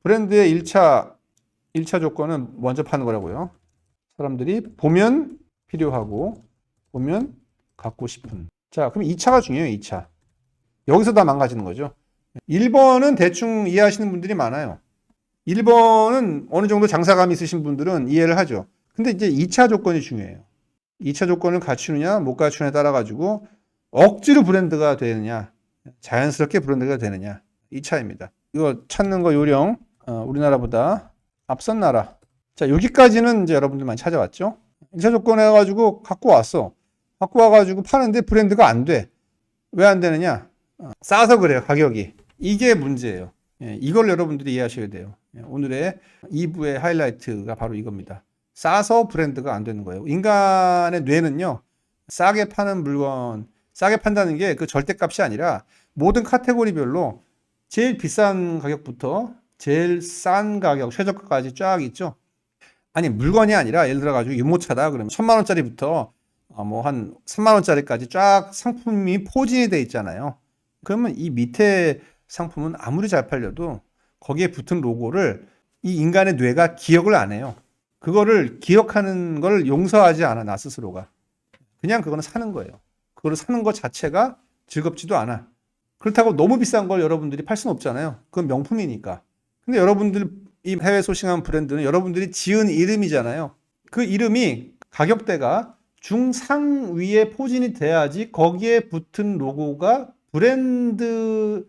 브랜드의 1차 조건은 먼저 파는 거라고요. 사람들이 보면 필요하고 보면 갖고 싶은. 자, 그럼 2차가 중요해요. 2차. 여기서 다 망가지는 거죠. 1번은 대충 이해하시는 분들이 많아요. 1번은 어느 정도 장사감 있으신 분들은 이해를 하죠. 근데 이제 2차 조건이 중요해요. 2차 조건을 갖추느냐 못 갖추느냐에 따라 가지고 억지로 브랜드가 되느냐 자연스럽게 브랜드가 되느냐 2차입니다. 이거 찾는 거 요령 우리나라보다 앞선 나라. 자, 여기까지는 이제 여러분들 많이 찾아왔죠. 1차 조건 해가지고 갖고 왔어. 갖고 와가지고 파는데 브랜드가 안 돼. 왜 안 되느냐? 싸서 그래요, 가격이. 이게 문제예요. 이걸 여러분들이 이해하셔야 돼요. 오늘의 2부의 하이라이트가 바로 이겁니다. 싸서 브랜드가 안 되는 거예요. 인간의 뇌는요, 싸게 파는 물건, 싸게 판다는 게 그 절대값이 아니라 모든 카테고리별로 제일 비싼 가격부터 제일 싼 가격, 최저가까지 쫙 있죠. 아니, 물건이 아니라 예를 들어가지고 유모차다 그러면 1000만 원짜리부터 뭐 한 3만 원짜리까지 쫙 상품이 포진이 돼 있잖아요. 그러면 이 밑에 상품은 아무리 잘 팔려도 거기에 붙은 로고를 이 인간의 뇌가 기억을 안 해요. 그거를 기억하는 걸 용서하지 않아, 나 스스로가. 그냥 그거는 사는 거예요. 그거를 사는 것 자체가 즐겁지도 않아. 그렇다고 너무 비싼 걸 여러분들이 팔 수는 없잖아요. 그건 명품이니까. 근데 여러분들 이 해외 소싱한 브랜드는 여러분들이 지은 이름이잖아요. 그 이름이 가격대가 중상위에 포진이 돼야지 거기에 붙은 로고가 브랜드라는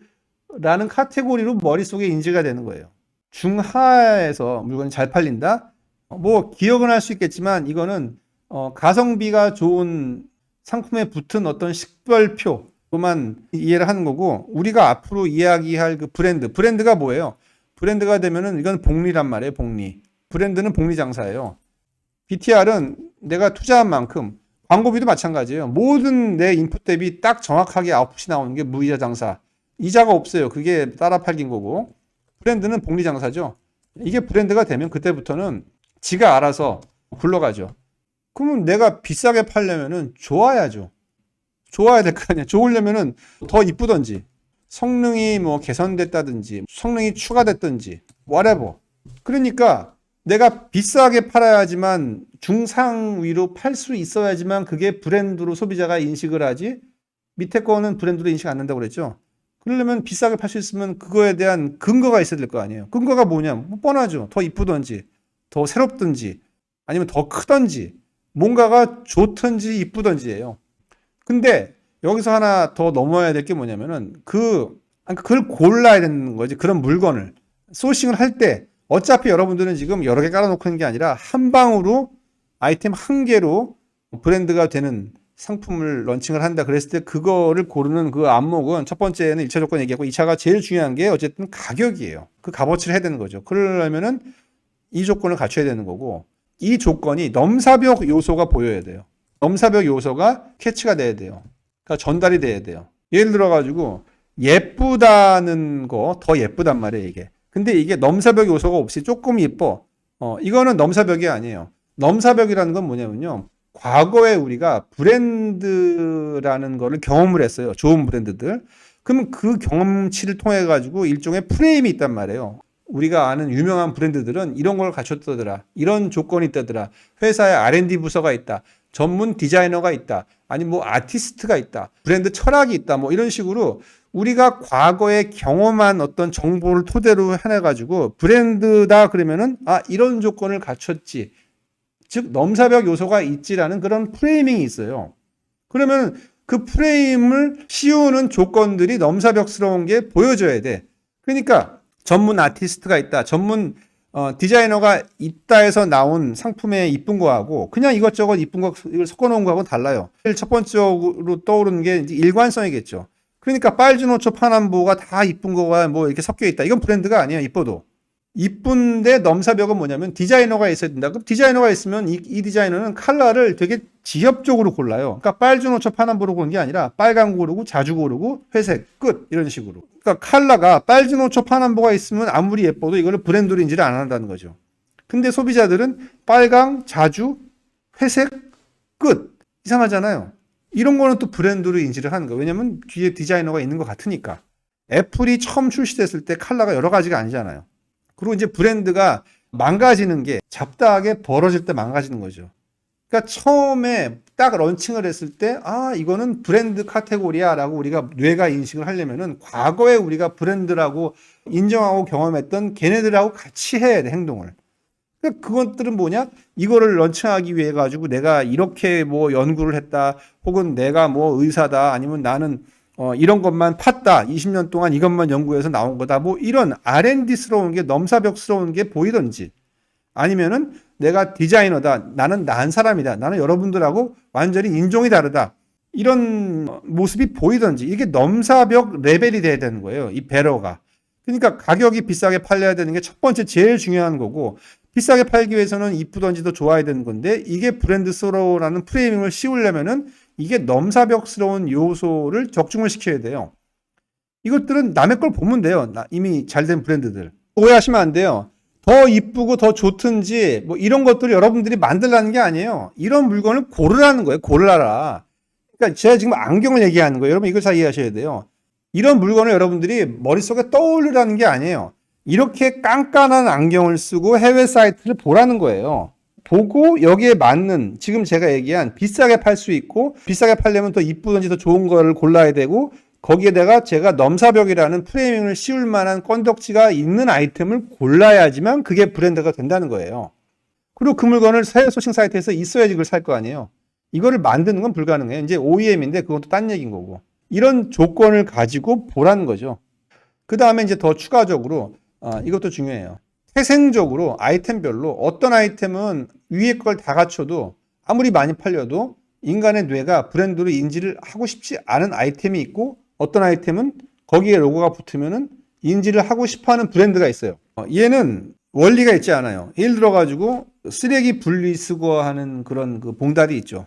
카테고리로 머릿속에 인지가 되는 거예요. 중하에서 물건이 잘 팔린다? 뭐 기억은 할 수 있겠지만 이거는 가성비가 좋은 상품에 붙은 어떤 식별표로만 이해를 하는 거고, 우리가 앞으로 이야기할 그 브랜드가 뭐예요? 브랜드가 되면은 이건 복리란 말이에요. 복리. 브랜드는 복리 장사예요. BTR은 내가 투자한 만큼, 광고비도 마찬가지예요. 모든 내 인풋 대비 딱 정확하게 아웃풋이 나오는 게 무이자 장사. 이자가 없어요. 그게 따라 팔긴 거고. 브랜드는 복리 장사죠. 이게 브랜드가 되면 그때부터는 지가 알아서 굴러가죠. 그러면 내가 비싸게 팔려면은 좋아야죠. 좋아야 될 거 아니야. 좋으려면은 더 이쁘던지, 성능이 뭐 개선됐다든지, 성능이 추가됐든지, whatever. 그러니까 내가 비싸게 팔아야지만 중상위로 팔 수 있어야지만 그게 브랜드로 소비자가 인식을 하지, 밑에 거는 브랜드로 인식 안 한다고 그랬죠. 그러려면 비싸게 팔 수 있으면 그거에 대한 근거가 있어야 될 거 아니에요. 근거가 뭐냐? 뭐 뻔하죠. 더 이쁘던지, 더 새롭든지, 아니면 더 크던지, 뭔가가 좋든지 이쁘던지예요. 근데 여기서 하나 더 넘어야 될 게 뭐냐면은 그걸 골라야 되는 거지. 그런 물건을 소싱을 할 때 어차피 여러분들은 지금 여러 개 깔아놓고 있는 게 아니라 한 방으로 아이템 한 개로 브랜드가 되는 상품을 런칭을 한다 그랬을 때 그거를 고르는 그 안목은, 첫 번째는 1차 조건 얘기하고 2차가 제일 중요한 게 어쨌든 가격이에요. 그 값어치를 해야 되는 거죠. 그러려면은 이 조건을 갖춰야 되는 거고, 이 조건이 넘사벽 요소가 보여야 돼요. 넘사벽 요소가 캐치가 돼야 돼요. 그러니까 전달이 돼야 돼요. 예를 들어가지고 예쁘다는 거, 더 예쁘단 말이에요, 이게. 근데 이게 넘사벽 요소가 없이 조금 예뻐. 이거는 넘사벽이 아니에요. 넘사벽이라는 건 뭐냐면요, 과거에 우리가 브랜드라는 거를 경험을 했어요. 좋은 브랜드들. 그러면 그 경험치를 통해 가지고 일종의 프레임이 있단 말이에요. 우리가 아는 유명한 브랜드들은 이런 걸 갖췄다더라. 이런 조건이 있다더라. 회사에 R&D 부서가 있다. 전문 디자이너가 있다. 아니 뭐 아티스트가 있다. 브랜드 철학이 있다. 뭐 이런 식으로 우리가 과거에 경험한 어떤 정보를 토대로 해내가지고 브랜드다 그러면은 이런 조건을 갖췄지. 즉 넘사벽 요소가 있지라는 그런 프레이밍이 있어요. 그러면 그 프레임을 씌우는 조건들이 넘사벽스러운 게 보여줘야 돼. 그러니까 전문 아티스트가 있다, 전문 디자이너가 있다 해서 나온 상품에 이쁜 거하고 그냥 이것저것 이쁜 거 이걸 섞어놓은 거하고는 달라요. 제일 첫 번째로 떠오르는 게 이제 일관성이겠죠. 그러니까 빨주노초 파남보가 다 이쁜 거가 뭐 이렇게 섞여 있다. 이건 브랜드가 아니에요. 이뻐도. 이쁜데 넘사벽은 뭐냐면 디자이너가 있어야 된다. 그럼 디자이너가 있으면 이 디자이너는 컬러를 되게 지엽적으로 골라요. 그러니까 빨주노초 파남보로 고르는 게 아니라 빨강 고르고 자주 고르고 회색 끝 이런 식으로. 그러니까 컬러가 빨주노초 파남보가 있으면 아무리 예뻐도 이거를 브랜드로 인지를 안 한다는 거죠. 근데 소비자들은 빨강, 자주, 회색 끝. 이상하잖아요. 이런 거는 또 브랜드로 인지를 하는 거예요. 왜냐면 뒤에 디자이너가 있는 것 같으니까. 애플이 처음 출시됐을 때 컬러가 여러 가지가 아니잖아요. 그리고 이제 브랜드가 망가지는 게 잡다하게 벌어질 때 망가지는 거죠. 그러니까 처음에 딱 런칭을 했을 때, 아, 이거는 브랜드 카테고리야라고 우리가 뇌가 인식을 하려면은 과거에 우리가 브랜드라고 인정하고 경험했던 걔네들하고 같이 해야 돼, 행동을. 그러니까 그것들은 뭐냐? 이거를 런칭하기 위해 가지고 내가 이렇게 뭐 연구를 했다, 혹은 내가 뭐 의사다, 아니면 나는 이런 것만 팠다, 20년 동안 이것만 연구해서 나온 거다, 뭐 이런 R&D스러운 게, 넘사벽스러운 게 보이던지, 아니면은 내가 디자이너다, 나는 나은 사람이다, 나는 여러분들하고 완전히 인종이 다르다, 이런 모습이 보이던지, 이게 넘사벽 레벨이 돼야 되는 거예요, 이 배러가. 그러니까 가격이 비싸게 팔려야 되는 게 첫 번째 제일 중요한 거고, 비싸게 팔기 위해서는 이쁘던지 더 좋아야 되는 건데, 이게 브랜드스러워라는 프레이밍을 씌우려면은 이게 넘사벽스러운 요소를 적중을 시켜야 돼요. 이것들은 남의 걸 보면 돼요. 이미 잘된 브랜드들. 오해하시면 안 돼요. 더 이쁘고 더 좋든지 뭐 이런 것들을 여러분들이 만들라는 게 아니에요. 이런 물건을 고르라는 거예요. 고르라. 그러니까 제가 지금 안경을 얘기하는 거예요. 여러분 이걸 잘 이해하셔야 돼요. 이런 물건을 여러분들이 머릿속에 떠올리라는 게 아니에요. 이렇게 깐깐한 안경을 쓰고 해외 사이트를 보라는 거예요. 보고 여기에 맞는, 지금 제가 얘기한 비싸게 팔 수 있고, 비싸게 팔려면 더 이쁘든지 더 좋은 거를 골라야 되고, 거기에다가 제가 넘사벽이라는 프레이밍을 씌울 만한 건덕지가 있는 아이템을 골라야지만 그게 브랜드가 된다는 거예요. 그리고 그 물건을 해외 소싱 사이트에서 있어야지 그걸 살 거 아니에요. 이거를 만드는 건 불가능해요. 이제 OEM인데 그것도 딴 얘기인 거고. 이런 조건을 가지고 보라는 거죠. 그 다음에 이제 더 추가적으로 이것도 중요해요. 태생적으로 아이템별로 어떤 아이템은 위에 걸 다 갖춰도 아무리 많이 팔려도 인간의 뇌가 브랜드로 인지를 하고 싶지 않은 아이템이 있고, 어떤 아이템은 거기에 로고가 붙으면은 인지를 하고 싶어 하는 브랜드가 있어요. 얘는 원리가 있지 않아요. 예를 들어가지고 쓰레기 분리수거하는 그런 그 봉다리 있죠.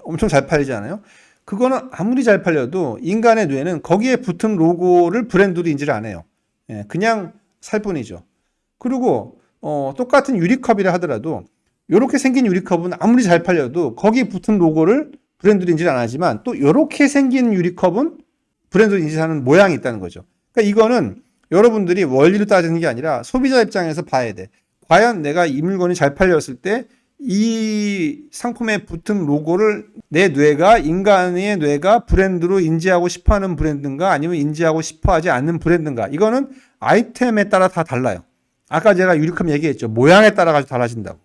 엄청 잘 팔리지 않아요? 그거는 아무리 잘 팔려도 인간의 뇌는 거기에 붙은 로고를 브랜드로 인지를 안 해요. 그냥 살 뿐이죠. 그리고 똑같은 유리컵이라 하더라도 이렇게 생긴 유리컵은 아무리 잘 팔려도 거기에 붙은 로고를 브랜드로 인지를 안 하지만, 또 이렇게 생긴 유리컵은 브랜드로 인지하는 모양이 있다는 거죠. 그러니까 이거는 여러분들이 원리로 따지는 게 아니라 소비자 입장에서 봐야 돼. 과연 내가 이 물건이 잘 팔렸을 때 이 상품에 붙은 로고를 내 뇌가, 인간의 뇌가 브랜드로 인지하고 싶어하는 브랜드인가, 아니면 인지하고 싶어하지 않는 브랜드인가, 이거는 아이템에 따라 다 달라요. 아까 제가 유리컵 얘기했죠. 모양에 따라 가지고 달라진다고.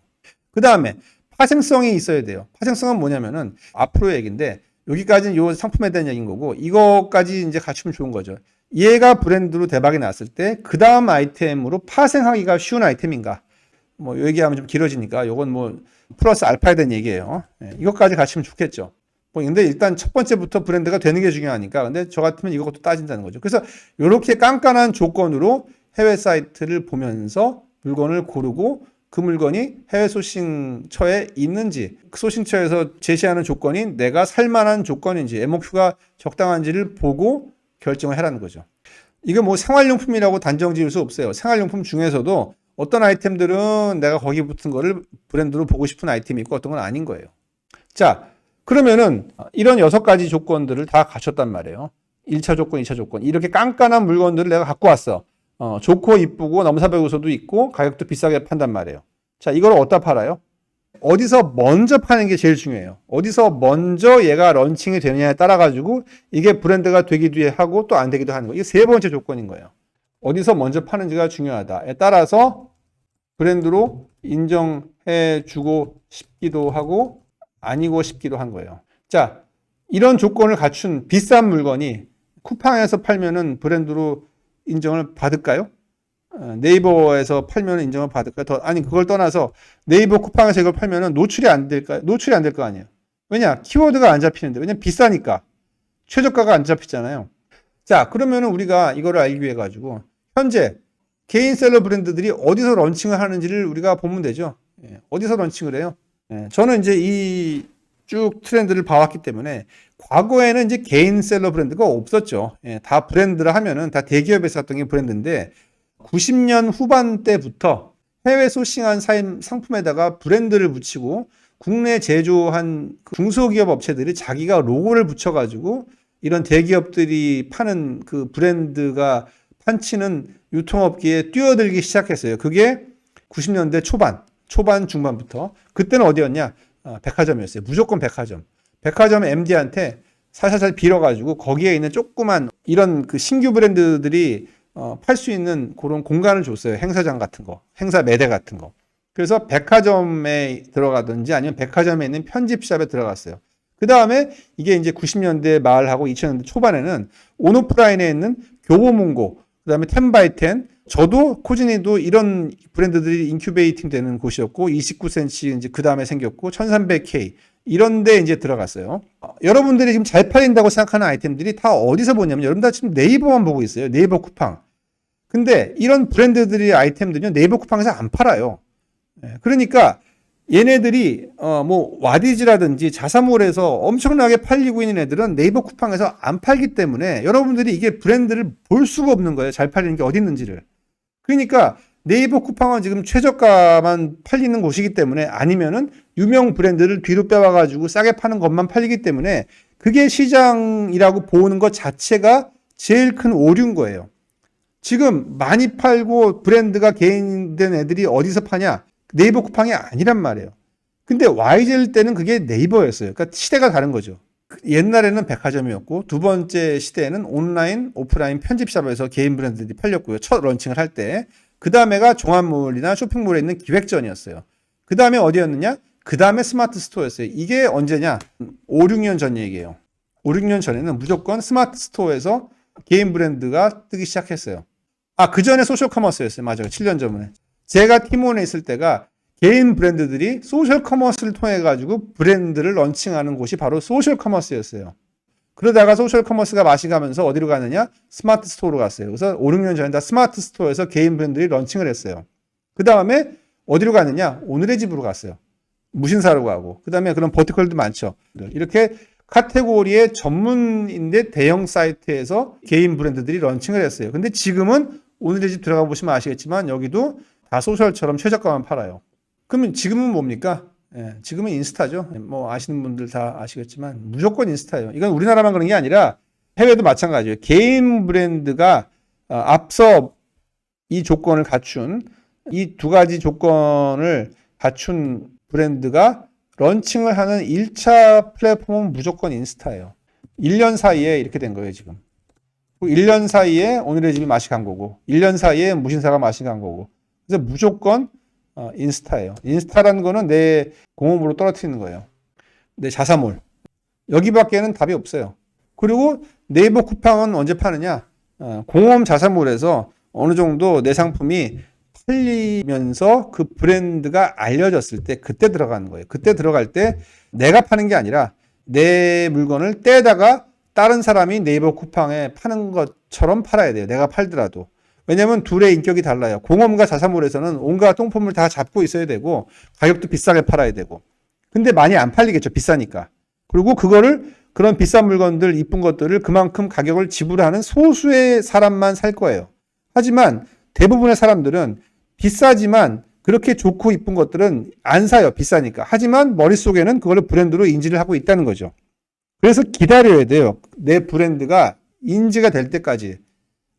그 다음에 파생성이 있어야 돼요. 파생성은 뭐냐면은 앞으로 얘기인데, 여기까지는 이 상품에 대한 얘기인 거고, 이거까지 이제 갖추면 좋은 거죠. 얘가 브랜드로 대박이 났을 때 그 다음 아이템으로 파생하기가 쉬운 아이템인가, 뭐 얘기하면 좀 길어지니까 요건 뭐 플러스 알파에 대한 얘기예요. 이것까지 갖추면 좋겠죠. 뭐 근데 일단 첫 번째부터 브랜드가 되는 게 중요하니까. 근데 저 같으면 이것도 따진다는 거죠. 그래서 이렇게 깐깐한 조건으로 해외 사이트를 보면서 물건을 고르고, 그 물건이 해외 소싱처에 있는지, 그 소싱처에서 제시하는 조건이 내가 살만한 조건인지, MOQ가 적당한지를 보고 결정을 하라는 거죠. 이게 뭐 생활용품이라고 단정 지을 수 없어요. 생활용품 중에서도 어떤 아이템들은 내가 거기 붙은 거를 브랜드로 보고 싶은 아이템이 있고, 어떤 건 아닌 거예요. 자, 그러면은 이런 6가지 조건들을 다 갖췄단 말이에요. 1차 조건, 2차 조건. 이렇게 깐깐한 물건들을 내가 갖고 왔어. 좋고 이쁘고 넘사벽 요소도 있고 가격도 비싸게 판단 말이에요. 자, 이걸 어디다 팔아요? 어디서 먼저 파는 게 제일 중요해요. 어디서 먼저 얘가 런칭이 되느냐에 따라 가지고 이게 브랜드가 되기도 하고 또 안 되기도 하는 거. 이게 세 번째 조건인 거예요. 어디서 먼저 파는지가 중요하다에 따라서 브랜드로 인정해 주고 싶기도 하고 아니고 싶기도 한 거예요. 자, 이런 조건을 갖춘 비싼 물건이 쿠팡에서 팔면은 브랜드로 인정을 받을까요? 네이버에서 팔면 인정을 받을까요? 아니, 그걸 떠나서 네이버, 쿠팡에서 이걸 팔면은 노출이 안 될까요? 노출이 안 될 거 아니에요. 왜냐? 키워드가 안 잡히는데. 왜냐면 비싸니까. 최저가가 안 잡히잖아요. 자, 그러면은 우리가 이거를 알기 위해 가지고 현재 개인 셀러 브랜드들이 어디서 런칭을 하는지를 우리가 보면 되죠. 어디서 런칭을 해요? 저는 이제 이 쭉 트렌드를 봐왔기 때문에 과거에는 이제 개인 셀러 브랜드가 없었죠. 다 브랜드라 하면은 다 대기업에서 했던 게 브랜드인데 90년 후반대부터 해외 소싱한 상품에다가 브랜드를 붙이고 국내 제조한 중소기업 업체들이 자기가 로고를 붙여가지고 이런 대기업들이 파는 그 브랜드가 판치는 유통업계에 뛰어들기 시작했어요. 그게 90년대 초반 중반부터. 그때는 어디였냐? 백화점이었어요. 무조건 백화점. 백화점 MD한테 살살살 빌어가지고 거기에 있는 조그만 이런 그 신규 브랜드들이 팔 수 있는 그런 공간을 줬어요. 행사장 같은 거, 행사 매대 같은 거. 그래서 백화점에 들어가든지 아니면 백화점에 있는 편집샵에 들어갔어요. 그 다음에 이게 이제 90년대 말하고 2000년대 초반에는 온오프라인에 있는 교보문고, 그 다음에 10x10, 저도 코지니도 이런 브랜드들이 인큐베이팅 되는 곳이었고 29cm 이제 그 다음에 생겼고 1300K 이런 데 이제 들어갔어요. 여러분들이 지금 잘 팔린다고 생각하는 아이템들이 다 어디서 보냐면 여러분 다 지금 네이버만 보고 있어요. 네이버 쿠팡. 근데 이런 브랜드들의 아이템들은요 네이버 쿠팡에서 안 팔아요. 그러니까 얘네들이 뭐 와디즈라든지 자사몰에서 엄청나게 팔리고 있는 애들은 네이버 쿠팡에서 안 팔기 때문에 여러분들이 이게 브랜드를 볼 수가 없는 거예요. 잘 팔리는 게 어디 있는지를. 그러니까 네이버 쿠팡은 지금 최저가만 팔리는 곳이기 때문에 아니면은 유명 브랜드를 뒤로 빼와가지고 싸게 파는 것만 팔리기 때문에 그게 시장이라고 보는 것 자체가 제일 큰 오류인 거예요. 지금 많이 팔고 브랜드가 개인된 애들이 어디서 파냐? 네이버 쿠팡이 아니란 말이에요. 근데 YGL 때는 그게 네이버였어요. 그러니까 시대가 다른 거죠. 옛날에는 백화점이었고 두 번째 시대에는 온라인, 오프라인 편집샵에서 개인 브랜드들이 팔렸고요. 첫 런칭을 할 때. 그 다음에가 종합몰이나 쇼핑몰에 있는 기획전이었어요. 그 다음에 어디였느냐? 그 다음에 스마트 스토어였어요. 이게 언제냐? 5, 6년 전 얘기예요. 5, 6년 전에는 무조건 스마트 스토어에서 개인 브랜드가 뜨기 시작했어요. 그 전에 소셜 커머스였어요. 맞아요. 7년 전에. 제가 팀원에 있을 때가 개인 브랜드들이 소셜 커머스를 통해 가지고 브랜드를 런칭하는 곳이 바로 소셜 커머스였어요. 그러다가 소셜 커머스가 맛이 가면서 어디로 가느냐? 스마트 스토어로 갔어요. 그래서 5, 6년 전에 다 스마트 스토어에서 개인 브랜드들이 런칭을 했어요. 그 다음에 어디로 가느냐? 오늘의 집으로 갔어요. 무신사로 가고. 그 다음에 그런 버티컬도 많죠. 이렇게 카테고리의 전문인데 대형 사이트에서 개인 브랜드들이 런칭을 했어요. 근데 지금은 오늘의 집 들어가 보시면 아시겠지만 여기도 다 소셜처럼 최저가만 팔아요. 그러면 지금은 뭡니까? 지금은 인스타죠. 뭐 아시는 분들 다 아시겠지만 무조건 인스타예요. 이건 우리나라만 그런 게 아니라 해외도 마찬가지예요. 개인 브랜드가 앞서 이 조건을 갖춘 이 두 가지 조건을 갖춘 브랜드가 런칭을 하는 1차 플랫폼은 무조건 인스타예요. 1년 사이에 이렇게 된 거예요, 지금. 1년 사이에 오늘의 집이 맛이 간 거고 1년 사이에 무신사가 맛이 간 거고 그래서 무조건 인스타예요. 인스타라는 거는 내 공홈으로 떨어뜨리는 거예요. 내 자사몰. 여기밖에는 답이 없어요. 그리고 네이버 쿠팡은 언제 파느냐? 공홈 자사몰에서 어느 정도 내 상품이 팔리면서 그 브랜드가 알려졌을 때 그때 들어가는 거예요. 그때 들어갈 때 내가 파는 게 아니라 내 물건을 떼다가 다른 사람이 네이버 쿠팡에 파는 것처럼 팔아야 돼요. 내가 팔더라도. 왜냐면 둘의 인격이 달라요. 공홈과 자사몰에서는 온갖 똥폼을 다 잡고 있어야 되고 가격도 비싸게 팔아야 되고. 근데 많이 안 팔리겠죠. 비싸니까. 그리고 그거를 그런 비싼 물건들, 이쁜 것들을 그만큼 가격을 지불하는 소수의 사람만 살 거예요. 하지만 대부분의 사람들은 비싸지만 그렇게 좋고 이쁜 것들은 안 사요. 비싸니까. 하지만 머릿속에는 그거를 브랜드로 인지를 하고 있다는 거죠. 그래서 기다려야 돼요. 내 브랜드가 인지가 될 때까지.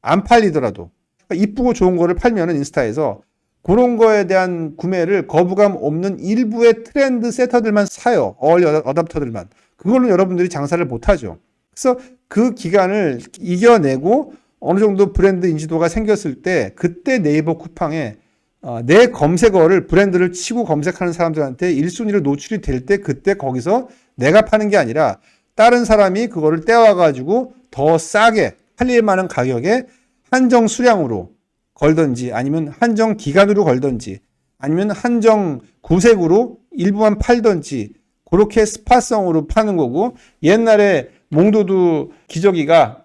안 팔리더라도. 이쁘고 좋은 거를 팔면은 인스타에서 그런 거에 대한 구매를 거부감 없는 일부의 트렌드 세터들만 사요. 얼리 어답터들만. 그걸로 여러분들이 장사를 못하죠. 그래서 그 기간을 이겨내고 어느 정도 브랜드 인지도가 생겼을 때 그때 네이버 쿠팡에 내 검색어를 브랜드를 치고 검색하는 사람들한테 1순위로 노출이 될 때 그때 거기서 내가 파는 게 아니라 다른 사람이 그거를 떼와가지고 더 싸게 팔릴 만한 가격에 한정 수량으로 걸든지 아니면 한정 기간으로 걸든지 아니면 한정 구색으로 일부만 팔든지 그렇게 스팟성으로 파는 거고 옛날에 몽도두 기저귀가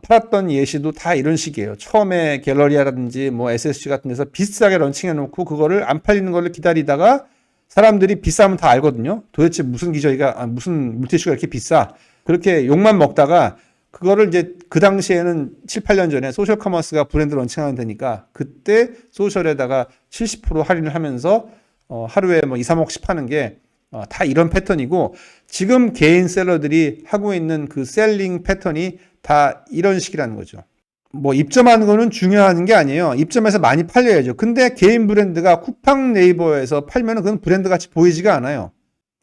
팔았던 예시도 다 이런 식이에요. 처음에 갤러리아라든지 뭐 SSG 같은 데서 비싸게 런칭해 놓고 그거를 안 팔리는 걸 기다리다가 사람들이 비싸면 다 알거든요. 도대체 무슨 기저귀가 무슨 물티슈가 이렇게 비싸. 그렇게 욕만 먹다가 그거를 이제 그 당시에는 7, 8년 전에 소셜 커머스가 브랜드 런칭하면 되니까 그때 소셜에다가 70% 할인을 하면서 하루에 뭐 2, 3억씩 파는 게 다 이런 패턴이고 지금 개인 셀러들이 하고 있는 그 셀링 패턴이 다 이런 식이라는 거죠. 뭐 입점하는 거는 중요한 게 아니에요. 입점해서 많이 팔려야죠. 근데 개인 브랜드가 쿠팡 네이버에서 팔면은 그건 브랜드 같이 보이지가 않아요.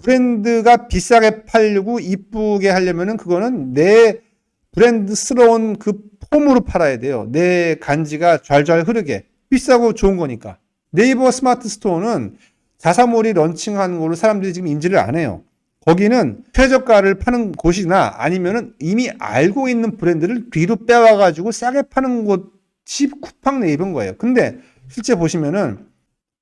브랜드가 비싸게 팔려고 이쁘게 하려면은 그거는 내 브랜드스러운 그 폼으로 팔아야 돼요. 내 간지가 잘잘 흐르게. 비싸고 좋은 거니까. 네이버 스마트 스토어는 자사몰이 런칭한 걸로 사람들이 지금 인지를 안 해요. 거기는 최저가를 파는 곳이나 아니면은 이미 알고 있는 브랜드를 뒤로 빼와가지고 싸게 파는 곳이 쿠팡 네이버인 거예요. 근데 실제 보시면은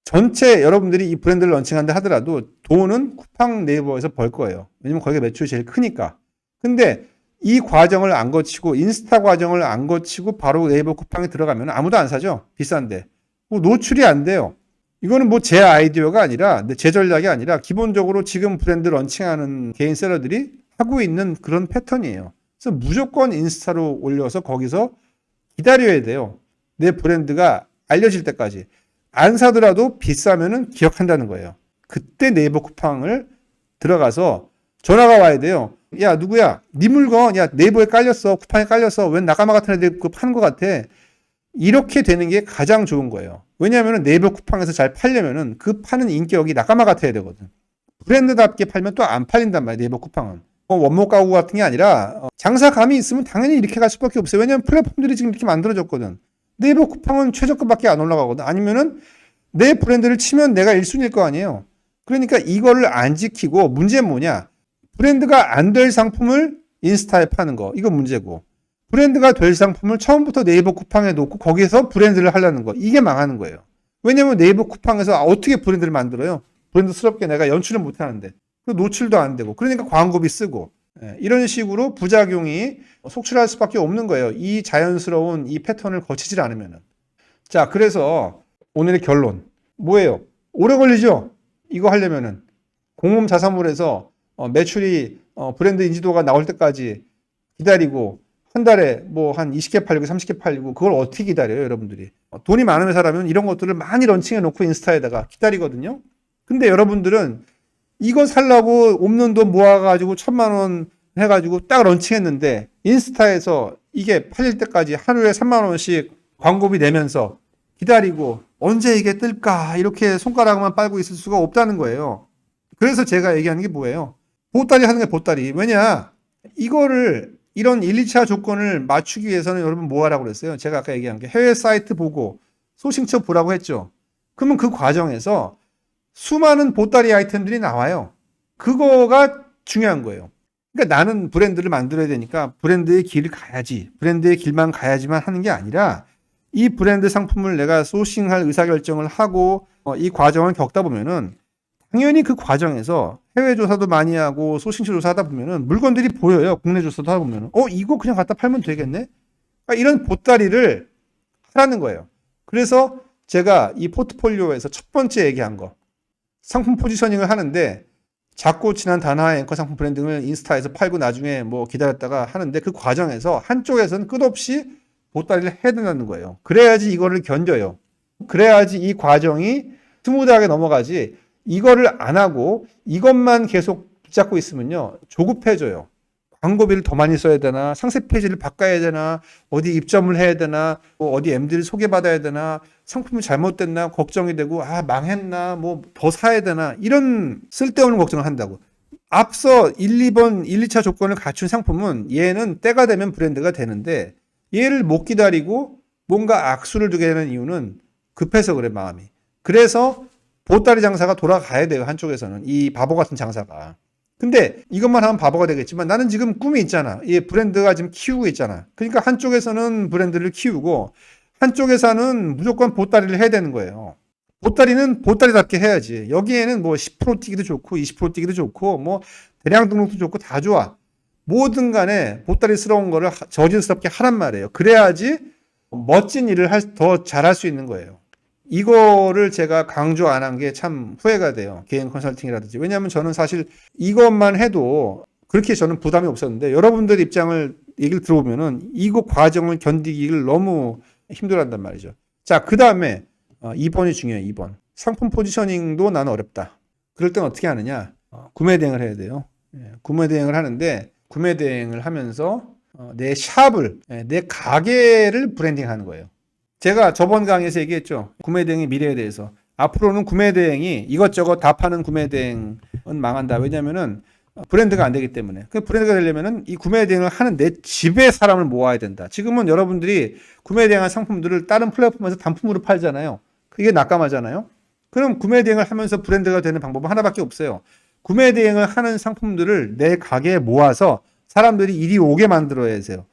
전체 여러분들이 이 브랜드를 런칭한다 하더라도 돈은 쿠팡 네이버에서 벌 거예요. 왜냐면 거기가 매출이 제일 크니까. 근데 이 과정을 안 거치고 인스타 과정을 안 거치고 바로 네이버 쿠팡에 들어가면 아무도 안 사죠. 비싼데. 뭐 노출이 안 돼요. 이거는 뭐 제 아이디어가 아니라 제 전략이 아니라 기본적으로 지금 브랜드 런칭하는 개인 셀러들이 하고 있는 그런 패턴이에요. 그래서 무조건 인스타로 올려서 거기서 기다려야 돼요. 내 브랜드가 알려질 때까지. 안 사더라도 비싸면은 기억한다는 거예요. 그때 네이버 쿠팡을 들어가서 전화가 와야 돼요. 야, 누구야? 네 물건, 야, 네이버에 깔렸어. 쿠팡에 깔렸어. 웬 나가마 같은 애들 그거 파는 것 같아. 이렇게 되는 게 가장 좋은 거예요. 왜냐하면 네이버 쿠팡에서 잘 팔려면은 그 파는 인격이 나가마 같아야 되거든. 브랜드답게 팔면 또 안 팔린단 말이에요. 네이버 쿠팡은. 원목 가구 같은 게 아니라 장사감이 있으면 당연히 이렇게 갈 수밖에 없어요. 왜냐하면 플랫폼들이 지금 이렇게 만들어졌거든. 네이버 쿠팡은 최저가밖에 안 올라가거든. 아니면은 내 브랜드를 치면 내가 1순위일 거 아니에요. 그러니까 이거를 안 지키고 문제는 뭐냐? 브랜드가 안 될 상품을 인스타에 파는 거. 이거 문제고. 브랜드가 될 상품을 처음부터 네이버 쿠팡에 놓고 거기서 브랜드를 하려는 거. 이게 망하는 거예요. 왜냐면 네이버 쿠팡에서 어떻게 브랜드를 만들어요? 브랜드스럽게 내가 연출을 못 하는데. 노출도 안 되고. 그러니까 광고비 쓰고. 이런 식으로 부작용이 속출할 수밖에 없는 거예요. 이 자연스러운 이 패턴을 거치질 않으면은. 자, 그래서 오늘의 결론. 뭐예요? 오래 걸리죠? 이거 하려면은. 공홈 자사몰에서 매출이 브랜드 인지도가 나올 때까지 기다리고 한 달에 뭐 한 20개 팔리고 30개 팔리고 그걸 어떻게 기다려요, 여러분들이? 돈이 많은 회사라면 이런 것들을 많이 런칭해 놓고 인스타에다가 기다리거든요. 근데 여러분들은 이거 살라고 없는 돈 모아가지고 1,000만 원 해가지고 딱 런칭했는데 인스타에서 이게 팔릴 때까지 하루에 3만 원씩 광고비 내면서 기다리고 언제 이게 뜰까 이렇게 손가락만 빨고 있을 수가 없다는 거예요. 그래서 제가 얘기하는 게 뭐예요? 보따리 하는 게 보따리. 왜냐? 이거를 이런 1, 2차 조건을 맞추기 위해서는 여러분 뭐 하라고 그랬어요? 제가 아까 얘기한 게 해외 사이트 보고 소싱처 보라고 했죠. 그러면 그 과정에서 수많은 보따리 아이템들이 나와요. 그거가 중요한 거예요. 그러니까 나는 브랜드를 만들어야 되니까 브랜드의 길을 가야지. 브랜드의 길만 가야지만 하는 게 아니라 이 브랜드 상품을 내가 소싱할 의사결정을 하고 이 과정을 겪다 보면은 당연히 그 과정에서 해외 조사도 많이 하고 소싱처 조사하다 보면은 물건들이 보여요. 국내 조사도 하다 보면은 이거 그냥 갖다 팔면 되겠네. 그러니까 이런 보따리를 하라는 거예요. 그래서 제가 이 포트폴리오에서 첫 번째 얘기한 거 상품 포지셔닝을 하는데 작고 친한 단화 앵커 상품 브랜딩을 인스타에서 팔고 나중에 뭐 기다렸다가 하는데 그 과정에서 한쪽에서는 끝없이 보따리를 해야 된다는 거예요. 그래야지 이거를 견뎌요. 그래야지 이 과정이 스무드하게 넘어가지 이거를 안 하고 이것만 계속 붙잡고 있으면요. 조급해져요. 광고비를 더 많이 써야 되나, 상세 페이지를 바꿔야 되나, 어디 입점을 해야 되나, 뭐 어디 MD를 소개받아야 되나, 상품이 잘못됐나 걱정이 되고, 망했나, 뭐 더 사야 되나, 이런 쓸데없는 걱정을 한다고. 앞서 1, 2번, 1, 2차 조건을 갖춘 상품은 얘는 때가 되면 브랜드가 되는데 얘를 못 기다리고 뭔가 악수를 두게 되는 이유는 급해서 그래, 마음이. 그래서 보따리 장사가 돌아가야 돼요, 한쪽에서는. 이 바보 같은 장사가. 근데 이것만 하면 바보가 되겠지만 나는 지금 꿈이 있잖아. 이 브랜드가 지금 키우고 있잖아. 그러니까 한쪽에서는 브랜드를 키우고 한쪽에서는 무조건 보따리를 해야 되는 거예요. 보따리는 보따리답게 해야지. 여기에는 뭐 10% 뛰기도 좋고 20% 뛰기도 좋고 뭐 대량 등록도 좋고 다 좋아. 뭐든 간에 보따리스러운 거를 저질스럽게 하란 말이에요. 그래야지 멋진 일을 더 잘할 수 있는 거예요. 이거를 제가 강조 안 한 게 참 후회가 돼요. 개인 컨설팅이라든지. 왜냐하면 저는 사실 이것만 해도 그렇게 저는 부담이 없었는데 여러분들 입장을 얘기를 들어보면은 이거 과정을 견디기를 너무 힘들어한단 말이죠. 자, 그 다음에 2번이 중요해요. 2번. 상품 포지셔닝도 나는 어렵다. 그럴 땐 어떻게 하느냐? 구매 대행을 해야 돼요. 구매 대행을 하는데 구매 대행을 하면서 내 샵을, 내 가게를 브랜딩하는 거예요. 제가 저번 강의에서 얘기했죠. 구매대행의 미래에 대해서. 앞으로는 구매대행이 이것저것 다 파는 구매대행은 망한다. 왜냐면은 브랜드가 안 되기 때문에. 그 브랜드가 되려면은 이 구매대행을 하는 내 집에 사람을 모아야 된다. 지금은 여러분들이 구매대행한 상품들을 다른 플랫폼에서 단품으로 팔잖아요. 그게 낙감하잖아요. 그럼 구매대행을 하면서 브랜드가 되는 방법은 하나밖에 없어요. 구매대행을 하는 상품들을 내 가게에 모아서 사람들이 이리 오게 만들어야 해요.